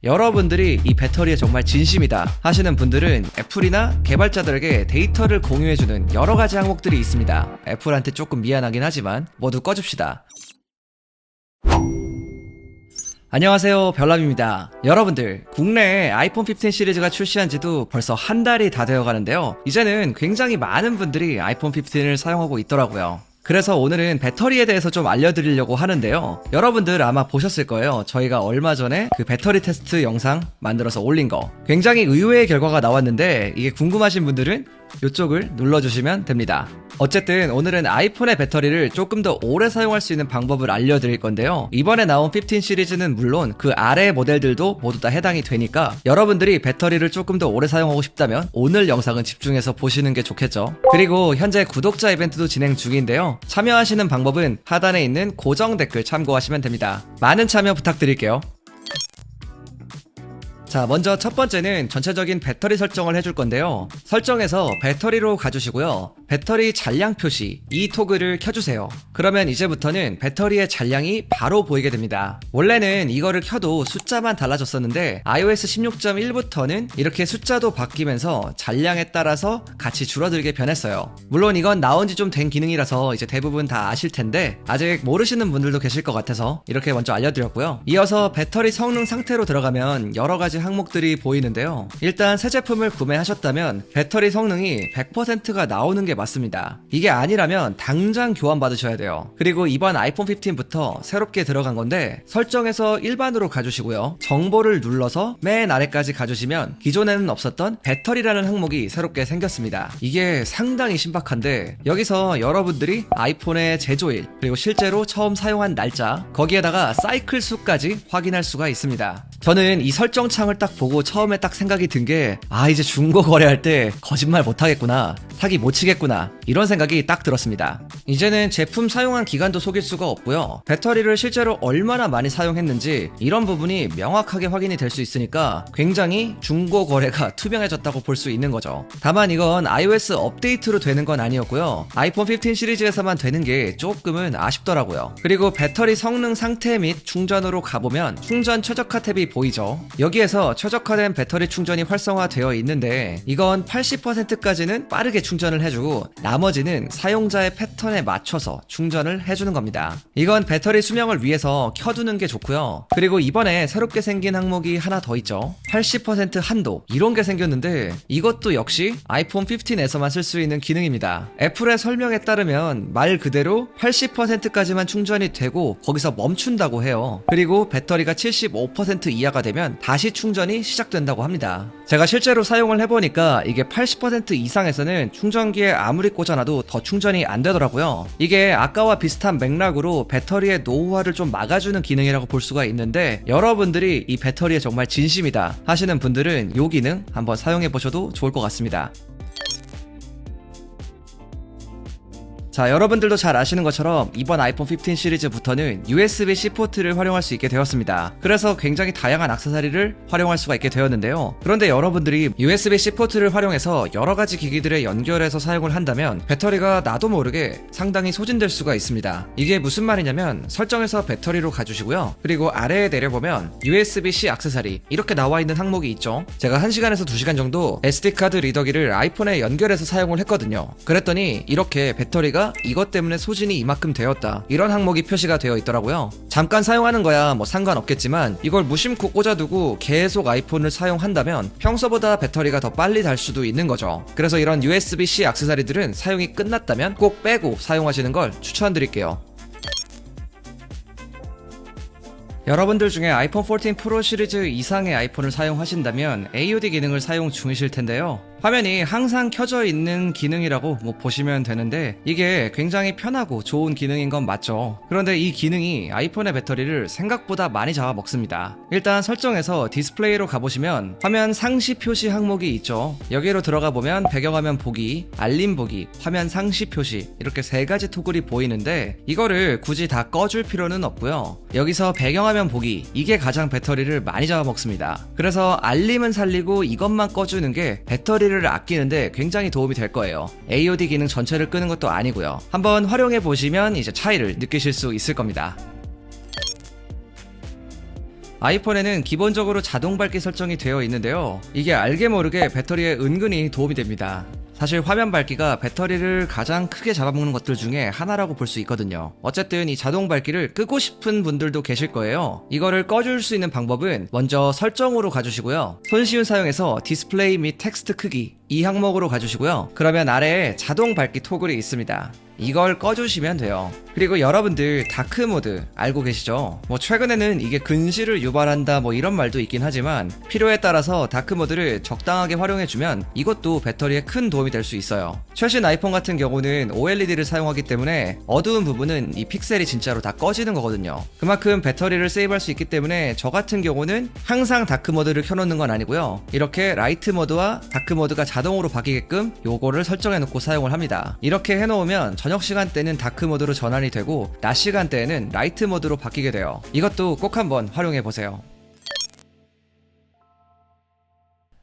여러분들이 이 배터리에 정말 진심이다 하시는 분들은 애플이나 개발자들에게 데이터를 공유해주는 여러가지 항목들이 있습니다. 애플한테 조금 미안하긴 하지만 모두 꺼줍시다. 안녕하세요, 별남입니다. 여러분들, 국내에 아이폰 15 시리즈가 출시한 지도 벌써 한 달이 다 되어 가는데요. 이제는 굉장히 많은 분들이 아이폰 15을 사용하고 있더라고요. 그래서 오늘은 배터리에 대해서 좀 알려드리려고 하는데요. 여러분들 아마 보셨을 거예요. 저희가 얼마 전에 그 배터리 테스트 영상 만들어서 올린 거. 굉장히 의외의 결과가 나왔는데 이게 궁금하신 분들은 이쪽을 눌러주시면 됩니다. 어쨌든 오늘은 아이폰의 배터리를 조금 더 오래 사용할 수 있는 방법을 알려드릴 건데요. 이번에 나온 15 시리즈는 물론 그 아래 모델들도 모두 다 해당이 되니까 여러분들이 배터리를 조금 더 오래 사용하고 싶다면 오늘 영상은 집중해서 보시는 게 좋겠죠. 그리고 현재 구독자 이벤트도 진행 중인데요. 참여하시는 방법은 하단에 있는 고정 댓글 참고하시면 됩니다. 많은 참여 부탁드릴게요. 자, 먼저 첫 번째는 전체적인 배터리 설정을 해줄 건데요. 설정에서 배터리로 가주시고요. 배터리 잔량 표시, 이 토글을 켜주세요. 그러면 이제부터는 배터리의 잔량이 바로 보이게 됩니다. 원래는 이거를 켜도 숫자만 달라졌었는데 iOS 16.1부터는 이렇게 숫자도 바뀌면서 잔량에 따라서 같이 줄어들게 변했어요. 물론 이건 나온 지 좀 된 기능이라서 이제 대부분 다 아실 텐데 아직 모르시는 분들도 계실 것 같아서 이렇게 먼저 알려드렸고요. 이어서 배터리 성능 상태로 들어가면 여러가지 항목들이 보이는데요. 일단 새 제품을 구매하셨다면 배터리 성능이 100%가 나오는 게 맞습니다. 이게 아니라면 당장 교환 받으셔야 돼요. 그리고 이번 아이폰 15부터 새롭게 들어간 건데 설정에서 일반으로 가주시고요. 정보를 눌러서 맨 아래까지 가주시면 기존에는 없었던 배터리라는 항목이 새롭게 생겼습니다. 이게 상당히 신박한데 여기서 여러분들이 아이폰의 제조일 그리고 실제로 처음 사용한 날짜 거기에다가 사이클 수까지 확인할 수가 있습니다. 저는 이 설정 창을 딱 보고 처음에 딱 생각이 든 게 이제 중고 거래할 때 거짓말 못하겠구나, 사기 못 치겠구나, 이런 생각이 딱 들었습니다. 이제는 제품 사용한 기간도 속일 수가 없고요. 배터리를 실제로 얼마나 많이 사용했는지 이런 부분이 명확하게 확인이 될 수 있으니까 굉장히 중고 거래가 투명해졌다고 볼 수 있는 거죠. 다만 이건 iOS 업데이트로 되는 건 아니었고요. 아이폰 15 시리즈에서만 되는 게 조금은 아쉽더라고요. 그리고 배터리 성능 상태 및 충전으로 가보면 충전 최적화 탭이 보이죠. 여기에서 최적화된 배터리 충전이 활성화되어 있는데 이건 80%까지는 빠르게 충전을 해주고 나머지는 사용자의 패턴에 맞춰서 충전을 해주는 겁니다. 이건 배터리 수명을 위해서 켜두는 게 좋고요. 그리고 이번에 새롭게 생긴 항목이 하나 더 있죠. 80% 한도, 이런 게 생겼는데 이것도 역시 아이폰 15에서만 쓸 수 있는 기능입니다. 애플의 설명에 따르면 말 그대로 80%까지만 충전이 되고 거기서 멈춘다고 해요. 그리고 배터리가 75% 이하가 되면 다시 충전이 시작된다고 합니다. 제가 실제로 사용을 해보니까 이게 80% 이상에서는 충전기에 아무리 꽂아놔도 더 충전이 안 되더라고요. 이게 아까와 비슷한 맥락으로 배터리의 노후화를 좀 막아주는 기능이라고 볼 수가 있는데 여러분들이 이 배터리에 정말 진심이다 하시는 분들은 이 기능 한번 사용해보셔도 좋을 것 같습니다. 자, 여러분들도 잘 아시는 것처럼 이번 아이폰 15 시리즈부터는 USB-C 포트를 활용할 수 있게 되었습니다. 그래서 굉장히 다양한 액세서리를 활용할 수가 있게 되었는데요. 그런데 여러분들이 USB-C 포트를 활용해서 여러가지 기기들에 연결해서 사용을 한다면 배터리가 나도 모르게 상당히 소진될 수가 있습니다. 이게 무슨 말이냐면 설정에서 배터리로 가주시고요. 그리고 아래에 내려보면 USB-C 액세서리 이렇게 나와 있는 항목이 있죠. 제가 1시간에서 2시간 정도 SD카드 리더기를 아이폰에 연결해서 사용을 했거든요. 그랬더니 이렇게 배터리가 이것 때문에 소진이 이만큼 되었다, 이런 항목이 표시가 되어 있더라고요. 잠깐 사용하는 거야 뭐 상관없겠지만 이걸 무심코 꽂아두고 계속 아이폰을 사용한다면 평소보다 배터리가 더 빨리 달 수도 있는 거죠. 그래서 이런 USB-C 액세서리들은 사용이 끝났다면 꼭 빼고 사용하시는 걸 추천드릴게요. 여러분들 중에 아이폰 14 프로 시리즈 이상의 아이폰을 사용하신다면 AOD 기능을 사용 중이실 텐데요. 화면이 항상 켜져 있는 기능이라고 보시면 되는데 이게 굉장히 편하고 좋은 기능인 건 맞죠. 그런데 이 기능이 아이폰의 배터리를 생각보다 많이 잡아먹습니다. 일단 설정에서 디스플레이로 가보시면 화면 상시 표시 항목이 있죠. 여기로 들어가 보면 배경화면 보기, 알림 보기, 화면 상시 표시 이렇게 세 가지 토글이 보이는데 이거를 굳이 다 꺼줄 필요는 없고요. 여기서 배경화면 보기, 이게 가장 배터리를 많이 잡아먹습니다. 그래서 알림은 살리고 이것만 꺼주는 게 배터리를 아끼는데 굉장히 도움이 될 거예요. AOD 기능 전체를 끄는 것도 아니고요. 한번 활용해 보시면 이제 차이를 느끼실 수 있을 겁니다. 아이폰에는 기본적으로 자동 밝기 설정이 되어 있는데요. 이게 알게 모르게 배터리에 은근히 도움이 됩니다. 사실 화면 밝기가 배터리를 가장 크게 잡아먹는 것들 중에 하나라고 볼 수 있거든요. 어쨌든 이 자동 밝기를 끄고 싶은 분들도 계실 거예요. 이거를 꺼줄 수 있는 방법은 먼저 설정으로 가주시고요. 손쉬운 사용에서 디스플레이 및 텍스트 크기 이 항목으로 가주시고요. 그러면 아래에 자동 밝기 토글이 있습니다. 이걸 꺼주시면 돼요. 그리고 여러분들 다크 모드 알고 계시죠? 최근에는 이게 근시를 유발한다 이런 말도 있긴 하지만 필요에 따라서 다크 모드를 적당하게 활용해주면 이것도 배터리에 큰 도움이 될 수 있어요. 최신 아이폰 같은 경우는 OLED를 사용하기 때문에 어두운 부분은 이 픽셀이 진짜로 다 꺼지는 거거든요. 그만큼 배터리를 세이브할 수 있기 때문에 저 같은 경우는 항상 다크 모드를 켜놓는 건 아니고요. 이렇게 라이트 모드와 다크 모드가 자동으로 바뀌게끔 요거를 설정해놓고 사용을 합니다. 이렇게 해놓으면 저녁 시간대는 다크 모드로 전환이 되고 낮 시간대에는 라이트 모드로 바뀌게 돼요. 이것도 꼭 한번 활용해보세요.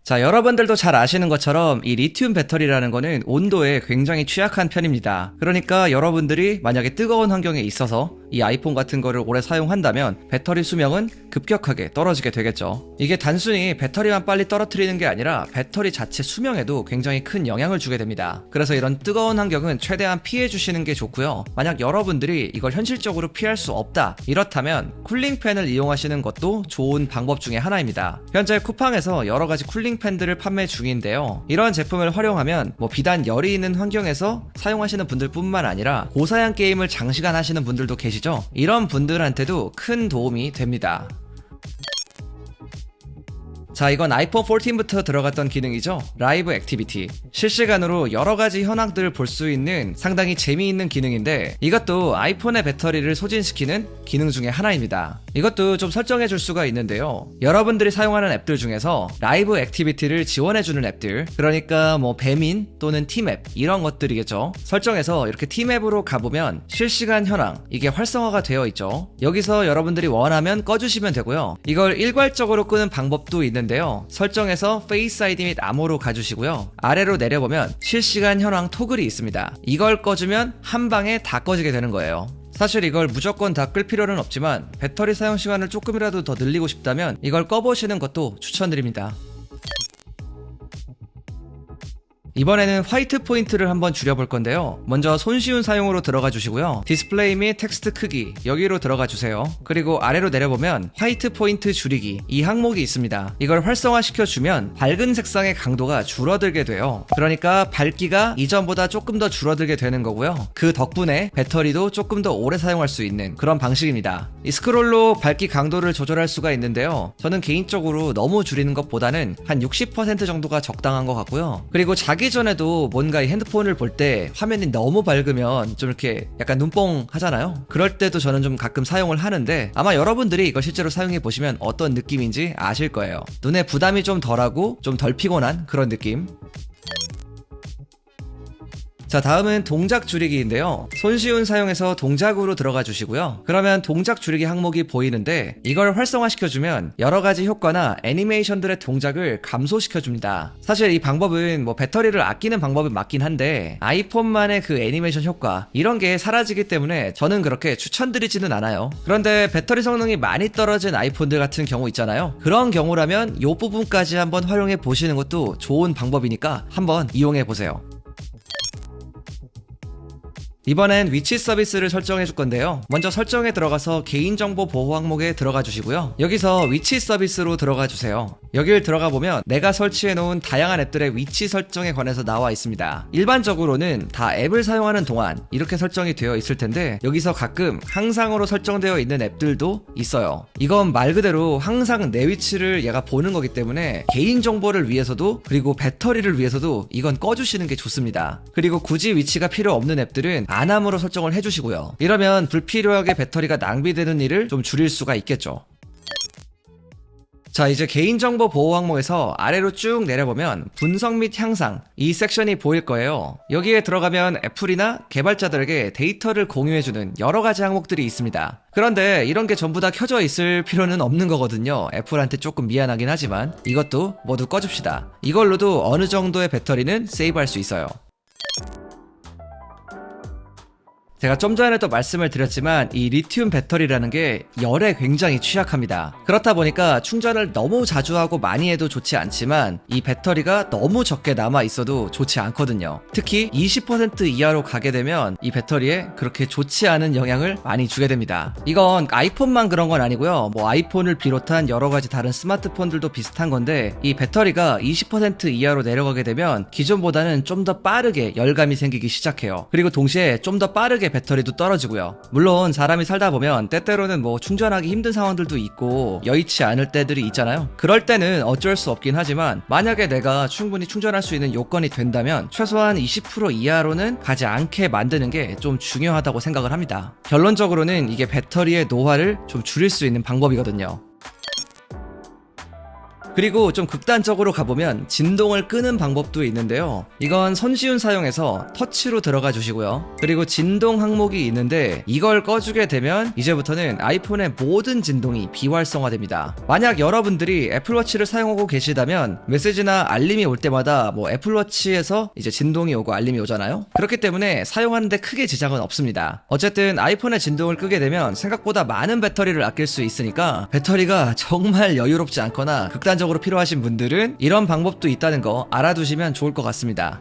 자, 여러분들도 잘 아시는 것처럼 이 리튬 배터리라는 거는 온도에 굉장히 취약한 편입니다. 그러니까 여러분들이 만약에 뜨거운 환경에 있어서 이 아이폰 같은 거를 오래 사용한다면 배터리 수명은 급격하게 떨어지게 되겠죠. 이게 단순히 배터리만 빨리 떨어뜨리는 게 아니라 배터리 자체 수명에도 굉장히 큰 영향을 주게 됩니다. 그래서 이런 뜨거운 환경은 최대한 피해 주시는 게 좋고요. 만약 여러분들이 이걸 현실적으로 피할 수 없다 이렇다면 쿨링팬을 이용하시는 것도 좋은 방법 중에 하나입니다. 현재 쿠팡에서 여러 가지 쿨링팬들을 판매 중인데요. 이런 제품을 활용하면 비단 열이 있는 환경에서 사용하시는 분들 뿐만 아니라 고사양 게임을 장시간 하시는 분들도 계시죠. 이런 분들한테도 큰 도움이 됩니다. 자, 이건 아이폰 14부터 들어갔던 기능이죠. 라이브 액티비티. 실시간으로 여러가지 현황들을 볼 수 있는 상당히 재미있는 기능인데 이것도 아이폰의 배터리를 소진시키는 기능 중에 하나입니다. 이것도 좀 설정해 줄 수가 있는데요. 여러분들이 사용하는 앱들 중에서 라이브 액티비티를 지원해주는 앱들, 그러니까 배민 또는 팀앱 이런 것들이겠죠. 설정해서 이렇게 팀앱으로 가보면 실시간 현황 이게 활성화가 되어 있죠. 여기서 여러분들이 원하면 꺼주시면 되고요. 이걸 일괄적으로 끄는 방법도 있는데 설정에서 페이스 아이디 및 암호로 가주시고요. 아래로 내려보면 실시간 현황 토글이 있습니다. 이걸 꺼주면 한 방에 다 꺼지게 되는 거예요. 사실 이걸 무조건 다 끌 필요는 없지만 배터리 사용 시간을 조금이라도 더 늘리고 싶다면 이걸 꺼보시는 것도 추천드립니다. 이번에는 화이트 포인트를 한번 줄여볼 건데요. 먼저 손쉬운 사용으로 들어가 주시고요. 디스플레이 및 텍스트 크기 여기로 들어가 주세요. 그리고 아래로 내려보면 화이트 포인트 줄이기 이 항목이 있습니다. 이걸 활성화시켜 주면 밝은 색상의 강도가 줄어들게 돼요. 그러니까 밝기가 이전보다 조금 더 줄어들게 되는 거고요. 그 덕분에 배터리도 조금 더 오래 사용할 수 있는 그런 방식입니다. 이 스크롤로 밝기 강도를 조절할 수가 있는데요. 저는 개인적으로 너무 줄이는 것보다는 한 60% 정도가 적당한 것 같고요. 그리고 자기 전에도 뭔가 이 핸드폰을 볼 때 화면이 너무 밝으면 좀 이렇게 약간 눈뽕 하잖아요. 그럴 때도 저는 좀 가끔 사용을 하는데 아마 여러분들이 이걸 실제로 사용해 보시면 어떤 느낌인지 아실 거예요. 눈에 부담이 좀 덜하고 좀 덜 피곤한 그런 느낌. 자, 다음은 동작 줄이기인데요. 손쉬운 사용에서 동작으로 들어가 주시고요. 그러면 동작 줄이기 항목이 보이는데 이걸 활성화시켜주면 여러가지 효과나 애니메이션들의 동작을 감소시켜줍니다. 사실 이 방법은 배터리를 아끼는 방법은 맞긴 한데 아이폰만의 그 애니메이션 효과 이런 게 사라지기 때문에 저는 그렇게 추천드리지는 않아요. 그런데 배터리 성능이 많이 떨어진 아이폰들 같은 경우 있잖아요. 그런 경우라면 이 부분까지 한번 활용해 보시는 것도 좋은 방법이니까 한번 이용해 보세요. 이번엔 위치 서비스를 설정해 줄 건데요. 먼저 설정에 들어가서 개인정보 보호 항목에 들어가 주시고요. 여기서 위치 서비스로 들어가 주세요. 여길 들어가 보면 내가 설치해 놓은 다양한 앱들의 위치 설정에 관해서 나와 있습니다. 일반적으로는 다 앱을 사용하는 동안 이렇게 설정이 되어 있을 텐데 여기서 가끔 항상으로 설정되어 있는 앱들도 있어요. 이건 말 그대로 항상 내 위치를 얘가 보는 거기 때문에 개인정보를 위해서도 그리고 배터리를 위해서도 이건 꺼주시는 게 좋습니다. 그리고 굳이 위치가 필요 없는 앱들은 안함으로 설정을 해주시고요. 이러면 불필요하게 배터리가 낭비되는 일을 좀 줄일 수가 있겠죠. 자, 이제 개인정보 보호 항목에서 아래로 쭉 내려보면 분석 및 향상 이 섹션이 보일 거예요. 여기에 들어가면 애플이나 개발자들에게 데이터를 공유해주는 여러가지 항목들이 있습니다. 그런데 이런 게 전부 다 켜져 있을 필요는 없는 거거든요. 애플한테 조금 미안하긴 하지만 이것도 모두 꺼줍시다. 이걸로도 어느 정도의 배터리는 세이브할 수 있어요. 제가 좀 전에도 말씀을 드렸지만 이 리튬 배터리라는 게 열에 굉장히 취약합니다. 그렇다 보니까 충전을 너무 자주 하고 많이 해도 좋지 않지만 이 배터리가 너무 적게 남아 있어도 좋지 않거든요. 특히 20% 이하로 가게 되면 이 배터리에 그렇게 좋지 않은 영향을 많이 주게 됩니다. 이건 아이폰만 그런 건 아니고요. 뭐 아이폰을 비롯한 여러 가지 다른 스마트폰들도 비슷한 건데 이 배터리가 20% 이하로 내려가게 되면 기존보다는 좀 더 빠르게 열감이 생기기 시작해요. 그리고 동시에 좀 더 빠르게 배터리도 떨어지고요. 물론 사람이 살다 보면 때때로는 뭐 충전하기 힘든 상황들도 있고 여의치 않을 때들이 있잖아요. 그럴 때는 어쩔 수 없긴 하지만 만약에 내가 충분히 충전할 수 있는 요건이 된다면 최소한 20% 이하로는 가지 않게 만드는 게 좀 중요하다고 생각을 합니다. 결론적으로는 이게 배터리의 노화를 좀 줄일 수 있는 방법이거든요. 그리고 좀 극단적으로 가보면 진동을 끄는 방법도 있는데요. 이건 손쉬운 사용에서 터치로 들어가 주시고요. 그리고 진동 항목이 있는데 이걸 꺼주게 되면 이제부터는 아이폰의 모든 진동이 비활성화됩니다. 만약 여러분들이 애플워치를 사용하고 계시다면 메시지나 알림이 올 때마다 뭐 애플워치에서 이제 진동이 오고 알림이 오잖아요. 그렇기 때문에 사용하는데 크게 지장은 없습니다. 어쨌든 아이폰의 진동을 끄게 되면 생각보다 많은 배터리를 아낄 수 있으니까 배터리가 정말 여유롭지 않거나 극단적으로 필요하신 분들은 이런 방법도 있다는 거 알아두시면 좋을 것 같습니다.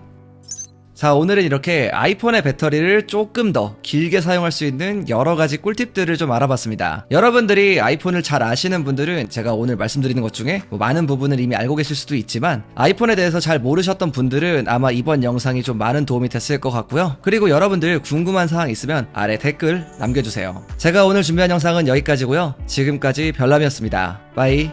자, 오늘은 이렇게 아이폰의 배터리를 조금 더 길게 사용할 수 있는 여러 가지 꿀팁들을 좀 알아봤습니다. 여러분들이 아이폰을 잘 아시는 분들은 제가 오늘 말씀드리는 것 중에 뭐 많은 부분을 이미 알고 계실 수도 있지만 아이폰에 대해서 잘 모르셨던 분들은 아마 이번 영상이 좀 많은 도움이 됐을 것 같고요. 그리고 여러분들 궁금한 사항 있으면 아래 댓글 남겨주세요. 제가 오늘 준비한 영상은 여기까지고요. 지금까지 별남이었습니다. 빠이.